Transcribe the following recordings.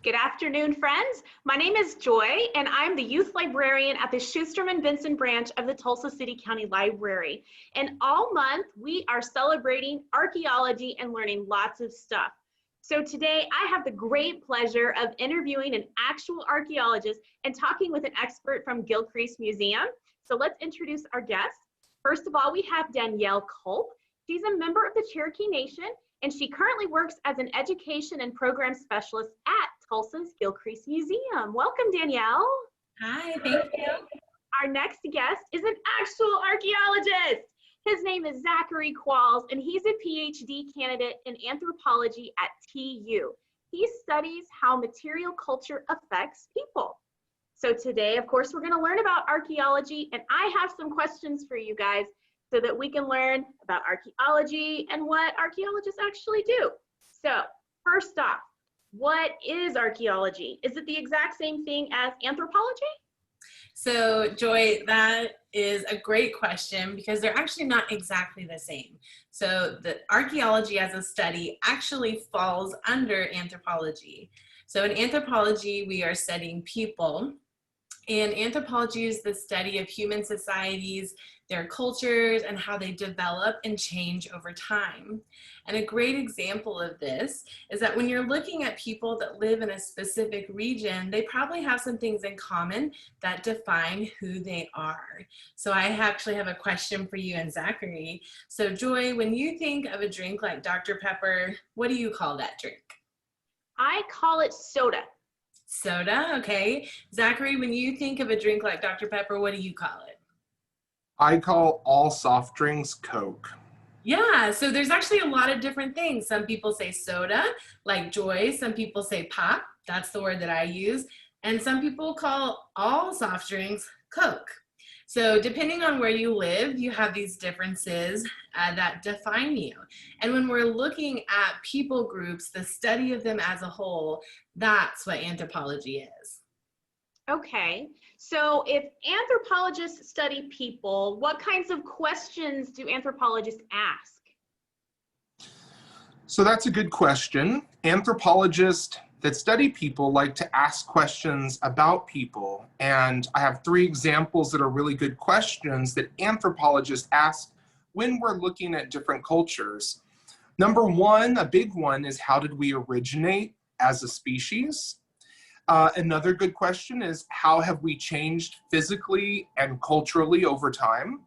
Good afternoon, friends. My name is Joy, and I'm the Youth Librarian at the Schusterman Benson branch of the Tulsa City County Library. And all month, we are celebrating archaeology and learning lots of stuff. So today, I have the great pleasure of interviewing an actual archaeologist and talking with an expert from Gilcrease Museum. So let's introduce our guests. First of all, we have Danielle Culp. She's a member of the Cherokee Nation, and she currently works as an education and program specialist at Tulsa's Gilcrease Museum. Welcome, Danielle. Hi, thank you. Our next guest is an actual archaeologist. His name is Zachary Qualls, and he's a PhD candidate in anthropology at TU. He studies how material culture affects people. So today, of course, we're going to learn about archaeology, and I have some questions for you guys so that we can learn about archaeology and what archaeologists actually do. So first off, what is archaeology? Is it the exact same thing as anthropology? So Joy, that is a great question because they're actually not exactly the same. So the archaeology as a study actually falls under anthropology. So in anthropology, we are studying people, and anthropology is the study of human societies, their cultures, and how they develop and change over time. And a great example of this is that when you're looking at people that live in a specific region, they probably have some things in common that define who they are. So I actually have a question for you and Zachary. So Joy, when you think of a drink like Dr. Pepper, what do you call that drink? I call it soda. Soda, okay. Zachary, when you think of a drink like Dr. Pepper, what do you call it? I call all soft drinks Coke. Yeah, so there's actually a lot of different things. Some people say soda, like Joy. Some people say pop. That's the word that I use. And some people call all soft drinks Coke. So depending on where you live, you have these differences that define you. And when we're looking at people groups, the study of them as a whole, that's what anthropology is. Okay, so if anthropologists study people, what kinds of questions do anthropologists ask? So that's a good question. Anthropologists that study people like to ask questions about people. And I have 3 examples that are really good questions that anthropologists ask when we're looking at different cultures. Number 1, a big one, is how did we originate as a species? Another good question is how have we changed physically and culturally over time?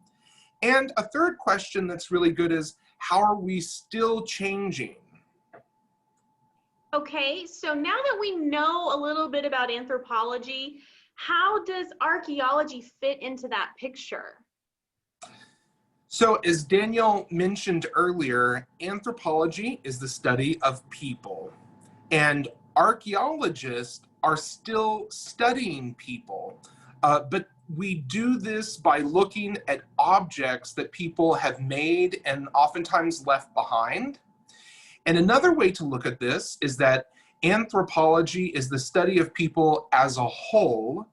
And a third question that's really good is how are we still changing? Okay, so now that we know a little bit about anthropology, how does archaeology fit into that picture? So as Danielle mentioned earlier, anthropology is the study of people, and archaeologists are still studying people, but we do this by looking at objects that people have made and oftentimes left behind. And another way to look at this is that anthropology is the study of people as a whole,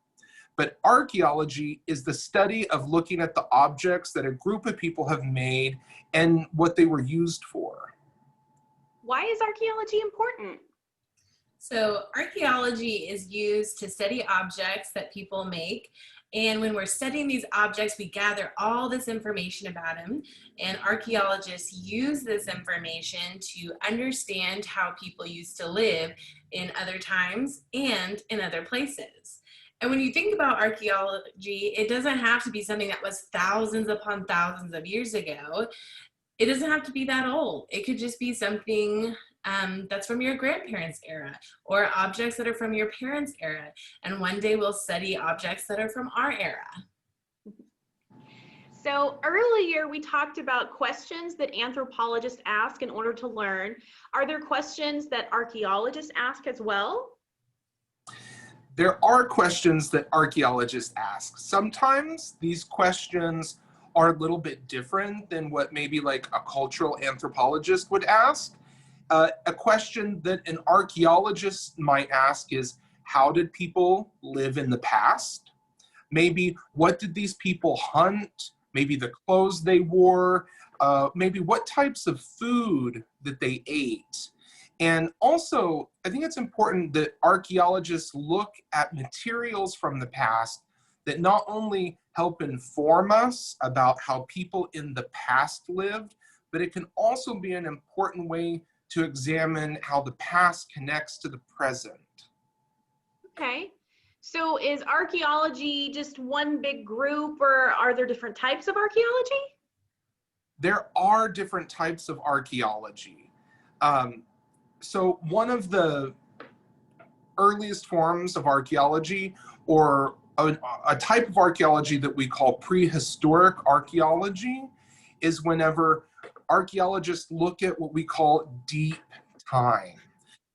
but archaeology is the study of looking at the objects that a group of people have made and what they were used for. Why is archaeology important? So archaeology is used to study objects that people make. And when we're studying these objects, we gather all this information about them. And archaeologists use this information to understand how people used to live in other times and in other places. And when you think about archaeology, it doesn't have to be something that was thousands upon thousands of years ago. It doesn't have to be that old. It could just be something that's from your grandparents' era, or objects that are from your parents' era. And one day we'll study objects that are from our era. So earlier we talked about questions that anthropologists ask in order to learn. Are there questions that archaeologists ask as well? There are questions that archaeologists ask. Sometimes these questions are a little bit different than what maybe like a cultural anthropologist would ask. A question that an archaeologist might ask is, how did people live in the past? Maybe what did these people hunt? Maybe the clothes they wore, maybe what types of food that they ate. And also, I think it's important that archaeologists look at materials from the past that not only help inform us about how people in the past lived, but it can also be an important way to examine how the past connects to the present. Okay. So is archaeology just one big group, or are there different types of archaeology? There are different types of archaeology. So one of the earliest forms of archaeology, or a type of archaeology that we call prehistoric archaeology, is whenever archaeologists look at what we call deep time.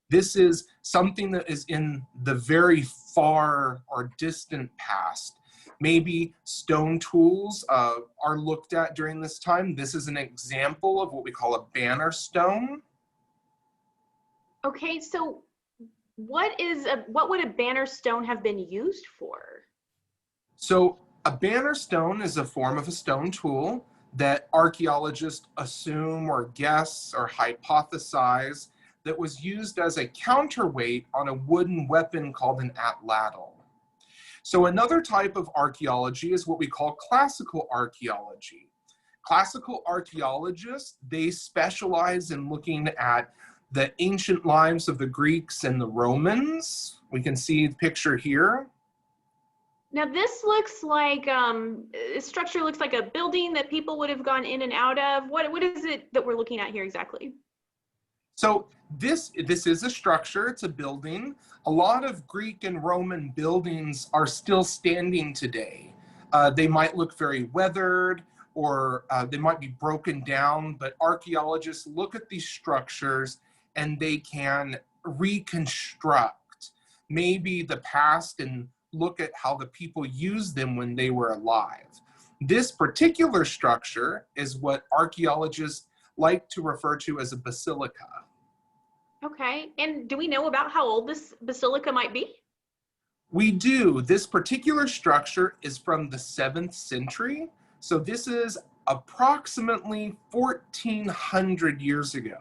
This is something that is in the very far or distant past. Maybe stone tools are looked at during this time. This is an example of what we call a banner stone. Okay, so what would a banner stone have been used for? So a banner stone is a form of a stone tool that archaeologists assume or guess or hypothesize that was used as a counterweight on a wooden weapon called an atlatl. So another type of archaeology is what we call classical archaeology. Classical archaeologists, they specialize in looking at the ancient lives of the Greeks and the Romans. We can see the picture here. Now this looks like, this structure looks like a building that people would have gone in and out of. What is it that we're looking at here exactly? So this is a structure, it's a building. A lot of Greek and Roman buildings are still standing today. They might look very weathered, or they might be broken down, but archaeologists look at these structures and they can reconstruct maybe the past and look at how the people used them when they were alive. This particular structure is what archaeologists like to refer to as a basilica. Okay, and do we know about how old this basilica might be? We do. This particular structure is from the 7th century. So this is approximately 1,400 years ago.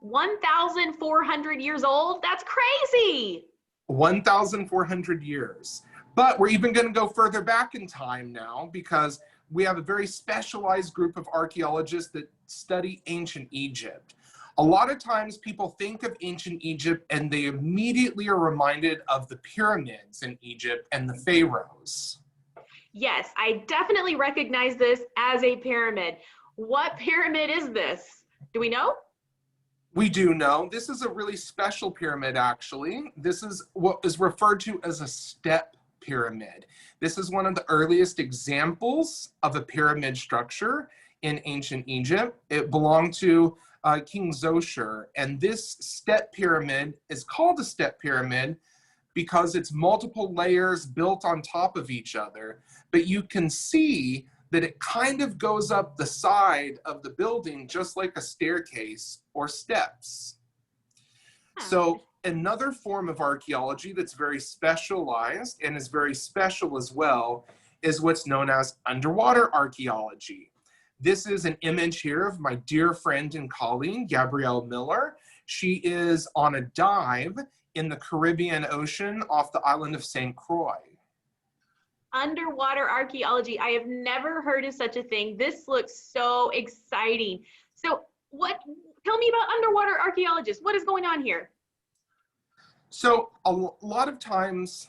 1,400 years old? That's crazy. 1,400 years. But we're even going to go further back in time now, because we have a very specialized group of archaeologists that study ancient Egypt. A lot of times people think of ancient Egypt and they immediately are reminded of the pyramids in Egypt and the pharaohs. Yes, I definitely recognize this as a pyramid. What pyramid is this? Do we know? We do know. This is a really special pyramid, actually. This is what is referred to as a step pyramid. This is one of the earliest examples of a pyramid structure in ancient Egypt. It belonged to King Zoshar, and this step pyramid is called a step pyramid because it's multiple layers built on top of each other, but you can see that it kind of goes up the side of the building just like a staircase or steps. So another form of archaeology that's very specialized and is very special as well is what's known as underwater archaeology. This is an image here of my dear friend and colleague, Gabrielle Miller. She is on a dive in the Caribbean Ocean off the island of St. Croix. Underwater archaeology. I have never heard of such a thing. This looks so exciting. So tell me about underwater archaeologists. What is going on here? So a lot of times,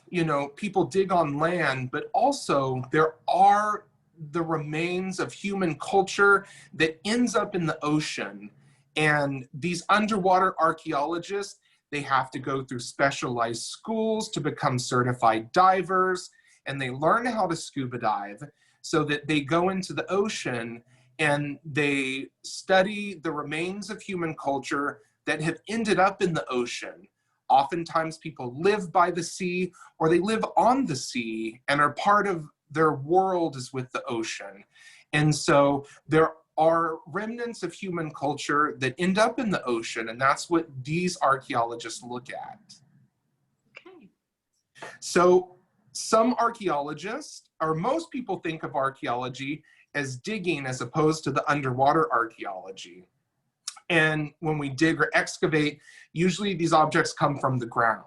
people dig on land, but also there are the remains of human culture that ends up in the ocean. And these underwater archaeologists, they have to go through specialized schools to become certified divers, and they learn how to scuba dive so that they go into the ocean and they study the remains of human culture that have ended up in the ocean. Oftentimes people live by the sea, or they live on the sea and are part of their world is with the ocean. And so there are remnants of human culture that end up in the ocean, and that's what these archaeologists look at. Okay. So some archaeologists, or most people, think of archaeology as digging as opposed to the underwater archaeology. And when we dig or excavate, usually these objects come from the ground.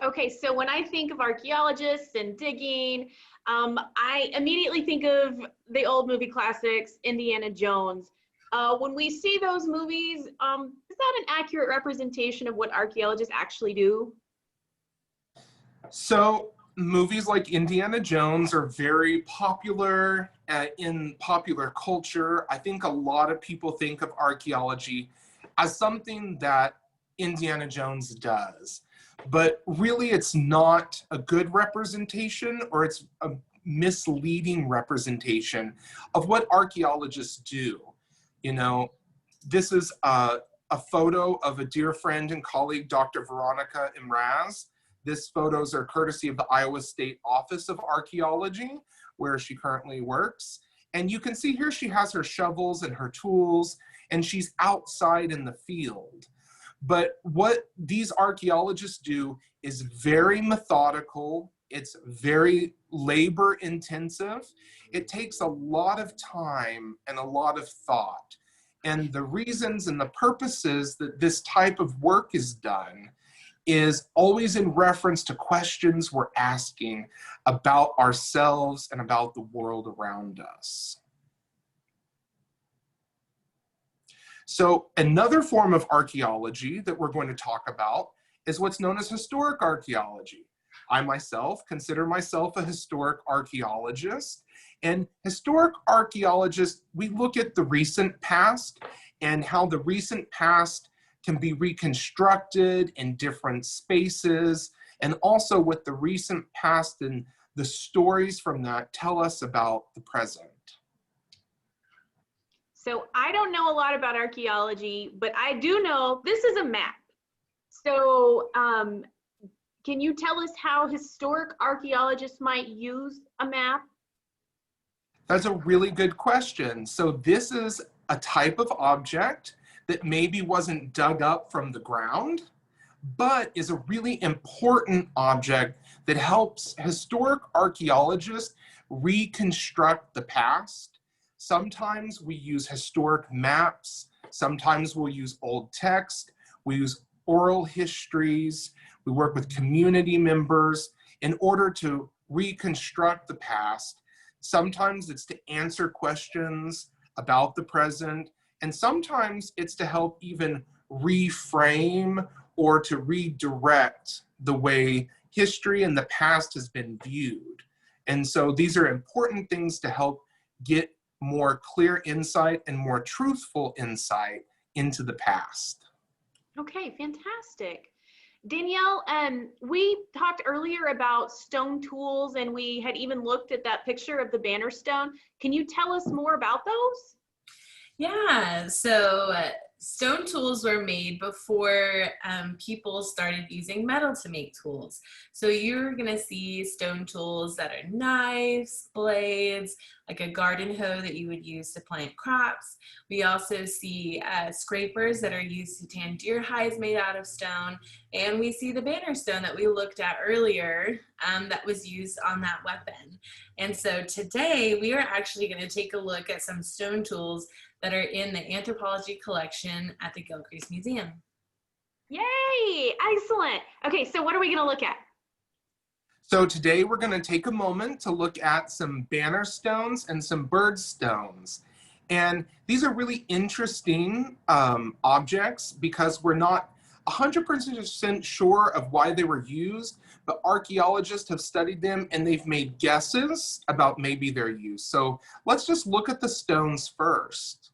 Okay, so when I think of archaeologists and digging, I immediately think of the old movie classics, Indiana Jones. When we see those movies, is that an accurate representation of what archaeologists actually do? So movies like Indiana Jones are very popular in popular culture. I think a lot of people think of archaeology as something that Indiana Jones does, but really it's not a good representation, or it's a misleading representation of what archaeologists do. You know, this is a photo of a dear friend and colleague, Dr. Veronica Imraz. These photos are courtesy of the Iowa State Office of Archaeology, where she currently works. And you can see here she has her shovels and her tools, and she's outside in the field. But what these archaeologists do is very methodical. It's very labor intensive. It takes a lot of time and a lot of thought. And the reasons and the purposes that this type of work is done is always in reference to questions we're asking about ourselves and about the world around us. So another form of archaeology that we're going to talk about is what's known as historic archaeology. I myself consider myself a historic archaeologist. And historic archaeologists, we look at the recent past and how the recent past can be reconstructed in different spaces, and also what the recent past and the stories from that tell us about the present. So I don't know a lot about archaeology, but I do know this is a map. So can you tell us how historic archaeologists might use a map? That's a really good question. So this is a type of object that maybe wasn't dug up from the ground, but is a really important object that helps historic archaeologists reconstruct the past. Sometimes we use historic maps, sometimes we'll use old text, we use oral histories, we work with community members in order to reconstruct the past. Sometimes it's to answer questions about the present, and sometimes it's to help even reframe or to redirect the way history and the past has been viewed. And so these are important things to help get more clear insight and more truthful insight into the past. Okay, fantastic. Danielle, we talked earlier about stone tools, and we had even looked at that picture of the banner stone. Can you tell us more about those? Yeah, so stone tools were made before people started using metal to make tools. So you're gonna see stone tools that are knives, blades, like a garden hoe that you would use to plant crops. We also see scrapers that are used to tan deer hides made out of stone. And we see the banner stone that we looked at earlier that was used on that weapon. And so today we are actually gonna take a look at some stone tools that are in the Anthropology collection at the Gilcrease Museum. Yay, excellent. Okay, so what are we gonna look at? So today we're going to take a moment to look at some banner stones and some bird stones. And these are really interesting objects because we're not 100% sure of why they were used, but archaeologists have studied them and they've made guesses about maybe their use. So let's just look at the stones first.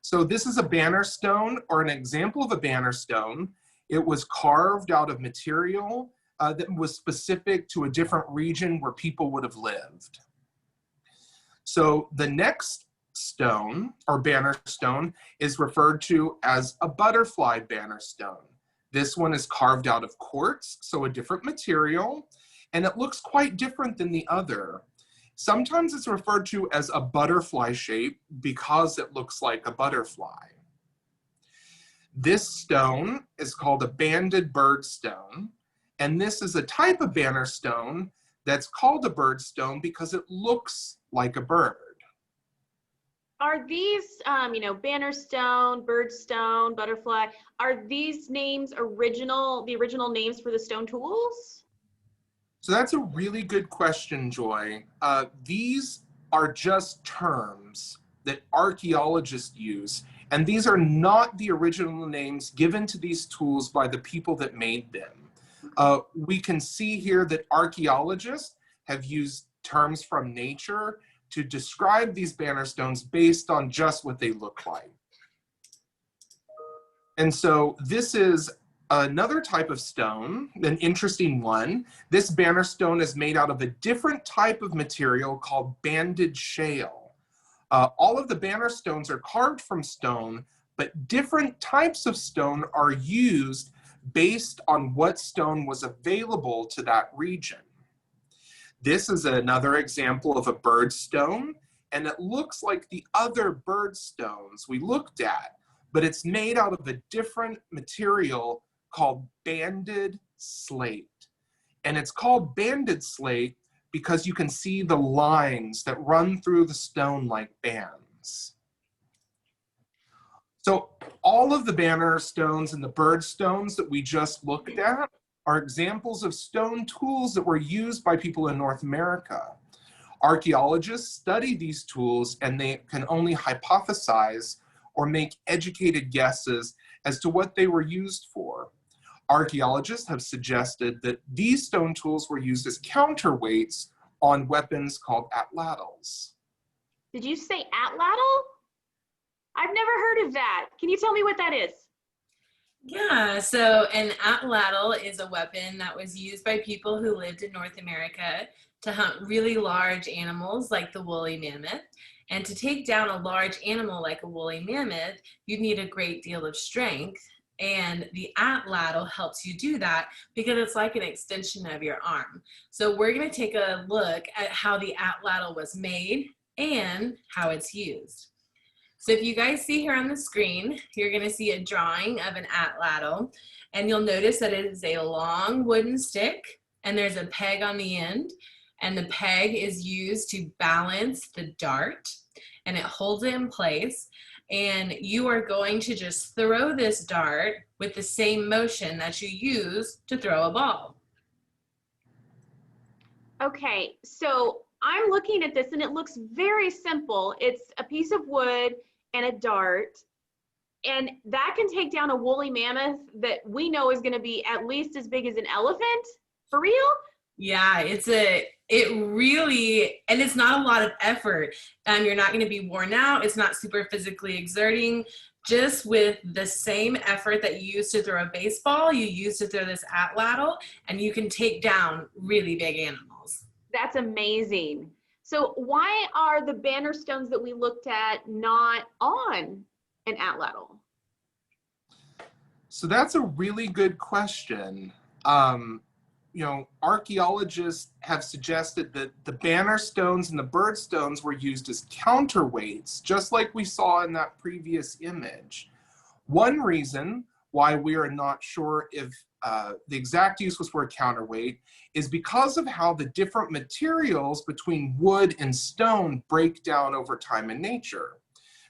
So this is a banner stone, or an example of a banner stone. It was carved out of material that was specific to a different region where people would have lived. So the next stone, or banner stone, is referred to as a butterfly banner stone. This one is carved out of quartz, so a different material, and it looks quite different than the other. Sometimes it's referred to as a butterfly shape because it looks like a butterfly. This stone is called a banded bird stone. And this is a type of banner stone that's called a bird stone because it looks like a bird. Are these, banner stone, bird stone, butterfly, are these names the original names for the stone tools? So that's a really good question, Joy. These are just terms that archaeologists use, and these are not the original names given to these tools by the people that made them. We can see here that archaeologists have used terms from nature to describe these banner stones based on just what they look like. And so this is another type of stone, an interesting one. This banner stone is made out of a different type of material called banded shale. All of the banner stones are carved from stone, but different types of stone are used based on what stone was available to that region. This is another example of a bird stone, and it looks like the other bird stones we looked at, but it's made out of a different material called banded slate. And it's called banded slate because you can see the lines that run through the stone like bands. So all of the banner stones and the bird stones that we just looked at are examples of stone tools that were used by people in North America. Archaeologists study these tools and they can only hypothesize or make educated guesses as to what they were used for. Archaeologists have suggested that these stone tools were used as counterweights on weapons called atlatls. Did you say atlatl? I've never heard of that. Can you tell me what that is? Yeah, so an atlatl is a weapon that was used by people who lived in North America to hunt really large animals like the woolly mammoth. And to take down a large animal like a woolly mammoth, you'd need a great deal of strength. And the atlatl helps you do that because it's like an extension of your arm. So we're going to take a look at how the atlatl was made and how it's used. So if you guys see here on the screen, you're going to see a drawing of an atlatl, and you'll notice that it is a long wooden stick and there's a peg on the end, and the peg is used to balance the dart and it holds it in place. And you are going to just throw this dart with the same motion that you use to throw a ball. Okay, so I'm looking at this and it looks very simple. It's a piece of wood and a dart, and that can take down a woolly mammoth that we know is going to be at least as big as an elephant. For real? Yeah, it really, and it's not a lot of effort. You're not going to be worn out. It's not super physically exerting. Just with the same effort that you use to throw a baseball, you use to throw this atlatl, and you can take down really big animals. That's amazing. So why are the banner stones that we looked at not on an atlatl? So that's a really good question. Archaeologists have suggested that the banner stones and the bird stones were used as counterweights, just like we saw in that previous image. One reason why we are not sure if the exact use was for a counterweight is because of how the different materials between wood and stone break down over time in nature.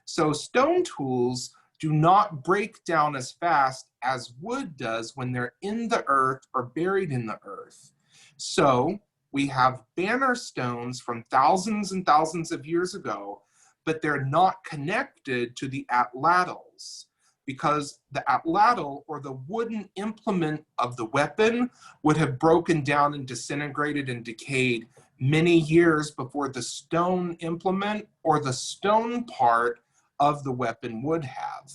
So stone tools do not break down as fast as wood does when they're in the earth or buried in the earth. So we have banner stones from thousands and thousands of years ago, but they're not connected to the atlatls because the atlatl, or the wooden implement of the weapon, would have broken down and disintegrated and decayed many years before the stone implement or the stone part of the weapon would have.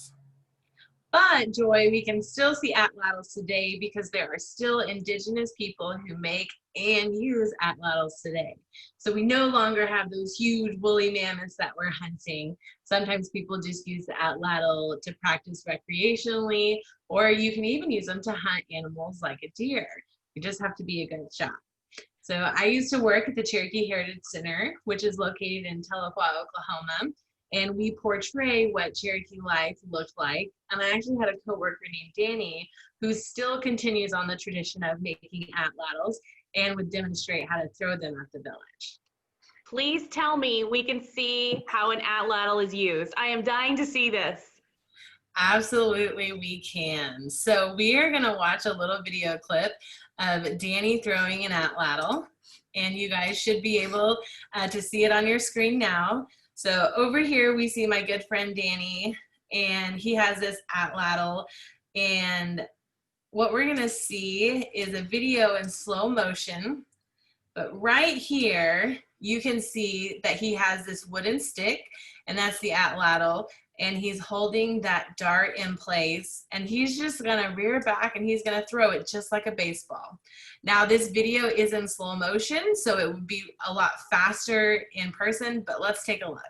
But Joy, we can still see atlatls today because there are still indigenous people who make and use atlatls today. So we no longer have those huge woolly mammoths that we're hunting. Sometimes people just use the atlatl to practice recreationally, or you can even use them to hunt animals like a deer. You just have to be a good shot. So I used to work at the Cherokee Heritage Center, which is located in Tahlequah, Oklahoma. And we portray what Cherokee life looked like. And I actually had a coworker named Danny who still continues on the tradition of making atlatls and would demonstrate how to throw them at the village. Please tell me we can see how an atlatl is used. I am dying to see this. Absolutely, we can. So we are going to watch a little video clip of Danny throwing an atlatl, and you guys should be able to see it on your screen now. So over here we see my good friend Danny, and he has this atlatl, and what we're going to see is a video in slow motion. But right here, you can see that he has this wooden stick, and that's the atlatl, and he's holding that dart in place, and he's just gonna rear back and he's gonna throw it just like a baseball. Now this video is in slow motion, so it would be a lot faster in person, but let's take a look.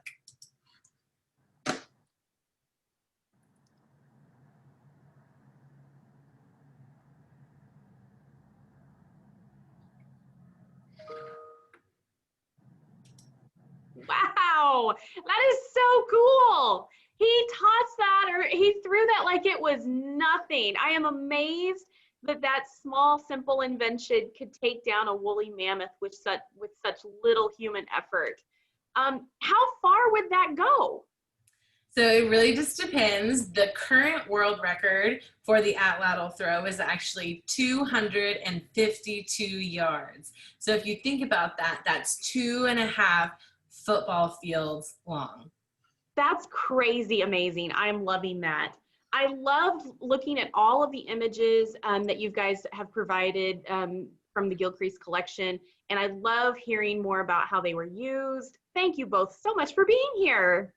Wow, that is so cool. He tossed that, or he threw that like it was nothing. I am amazed that that small, simple invention could take down a woolly mammoth with such little human effort. How far would that go? So it really just depends. The current world record for the atlatl throw is actually 252 yards. So if you think about that, that's 2.5 football fields long. That's crazy amazing. I'm loving that. I love looking at all of the images that you guys have provided from the Gilcrease collection, and I love hearing more about how they were used. Thank you both so much for being here.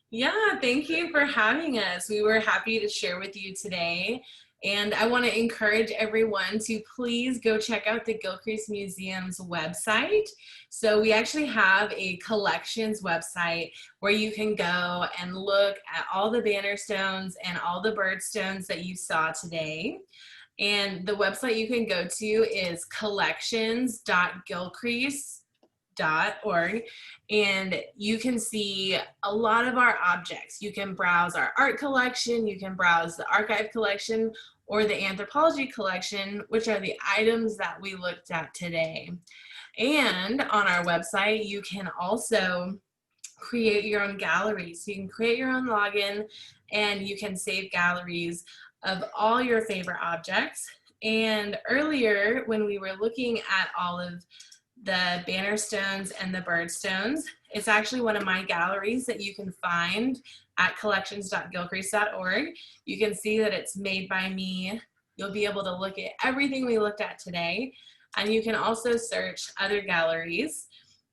Yeah, thank you for having us. We were happy to share with you today. And I want to encourage everyone to please go check out the Gilcrease Museum's website. So we actually have a collections website where you can go and look at all the banner stones and all the bird stones that you saw today. And the website you can go to is collections.gilcrease.org, and you can see a lot of our objects. You can browse our art collection, you can browse the archive collection or the anthropology collection, which are the items that we looked at today. And on our website, you can also create your own galleries. So you can create your own login, and you can save galleries of all your favorite objects. And earlier, when we were looking at all of the banner stones and the bird stones, it's actually one of my galleries that you can find at collections.gilcrease.org. You can see that it's made by me. You'll be able to look at everything we looked at today, and you can also search other galleries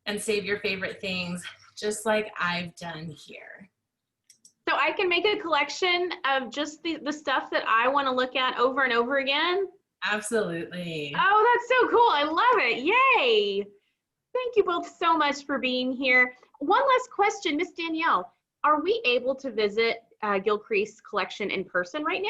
and save your favorite things, just like I've done here. So I can make a collection of just the stuff that I want to look at over and over again? Absolutely. Oh, that's so cool. I love it. Yay. Thank you both so much for being here. One last question, Miss Danielle. Are we able to visit Gilcrease collection in person right now?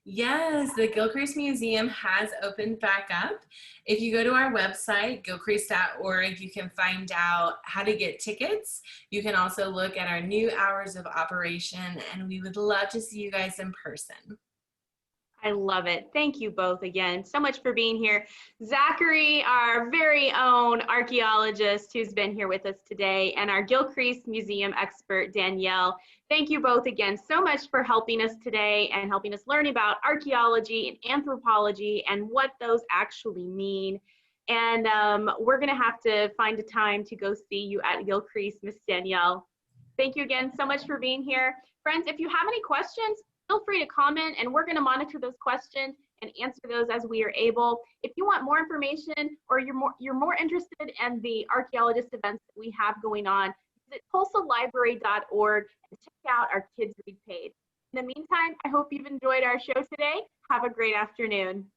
Yes, the Gilcrease Museum has opened back up. If you go to our website, gilcrease.org, you can find out how to get tickets. You can also look at our new hours of operation, and we would love to see you guys in person. I love it. Thank you both again so much for being here. Zachary, our very own archaeologist who's been here with us today, and our Gilcrease Museum expert, Danielle. Thank you both again so much for helping us today and helping us learn about archaeology and anthropology and what those actually mean. And we're gonna have to find a time to go see you at Gilcrease, Miss Danielle. Thank you again so much for being here. Friends, if you have any questions, feel free to comment, and we're going to monitor those questions and answer those as we are able. If you want more information, or you're more interested in the archaeologist events that we have going on, visit tulsalibrary.org and check out our Kids Read page. In the meantime, I hope you've enjoyed our show today. Have a great afternoon.